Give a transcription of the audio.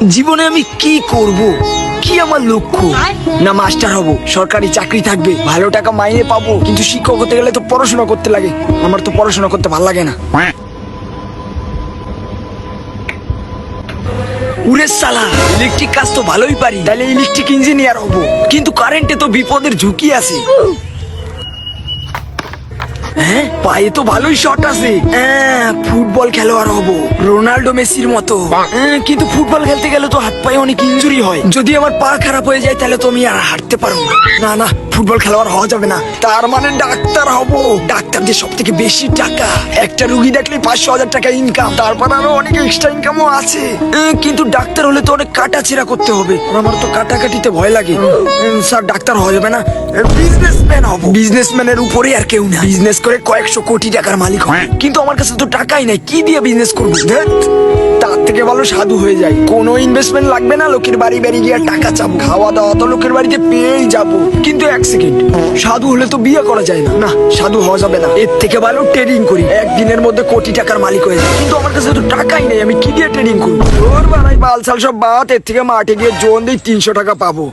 জীবনে আমি কি করব, কি আমার লক্ষ্য? না মাস্টার হব, সরকারি চাকরি থাকবে, ভালো টাকা মাইনে পাবো, কিন্তু শিক্ষক হতে গেলে তো পড়াশোনা করতে লাগে। আমার তো পড়াশোনা করতে ভালো লাগে না। উরে সালা, ইলেকট্রিক কাজ তো ভালোই পারি, তাহলে ইলেকট্রিক ইঞ্জিনিয়ার হব। কিন্তু কারেন্টে তো বিপদের ঝুঁকি আছে। হ্যাঁ, পায়ে তো ভালোই শট আছে। ফুটবল খেলোয়াড় হব, রোনাল্ডো মেসির মতো। কিন্তু ফুটবল খেলতে গেলে তো হাত পায়ে অনেক ইনজুরি হয়। যদি আমার পা খারাপ হয়ে যায় তাহলে তো আমি আর হাঁটতে পারবো না। না না, ফুটবল খেলোয়াড় হওয়া যাবে না। তার মানে ডাক্তার হব। ডাক্তারদের সব থেকে বেশি টাকা, একটা রুগী দেখলে 500,000 টাকা ইনকাম, তারপর আরো অনেক এক্সট্রা ইনকামও আছে। কিন্তু ডাক্তার হলে তো অনেক কাটাছেঁড়া করতে হবে, আমার তো কাটাকাটিতে ভয় লাগে। স্যার, ডাক্তার হওয়া যাবে না, বিজনেসম্যান হব। বিজনেসম্যানের উপরে আর কেউ না, বিজনেস করে কয়েকশো কোটি টাকার মালিক হবে। কিন্তু আমার কাছে তো টাকাই নাই, কি দিয়ে বিজনেস করবো? ধ্যাৎ, তার থেকে ভালো সাধু হয়ে যায়। কোনো ইনভেস্টমেন্ট লাগবে না, লোকের বাড়ি বাড়ি গিয়ে টাকা চাবো, খাওয়া দাওয়া তো লোকের বাড়িতে পেয়েই যাবো। কিন্তু এক সেকেন্ড, সাধু হলে তো বিয়ে করা যায় না। না, সাধু হওয়া যাবে না। এর থেকে ভালো ট্রেডিং করি, একদিনের মধ্যে কোটি টাকার মালিক হয়ে যায়। কিন্তু আমার কাছে তো টাকাই নেই, আমি কি দিয়ে ট্রেডিং করবো? ওর বাড়াই বালসাল সব বাদ, এর থেকে মাঠে গিয়ে জোন দিই, 300 টাকা পাবো।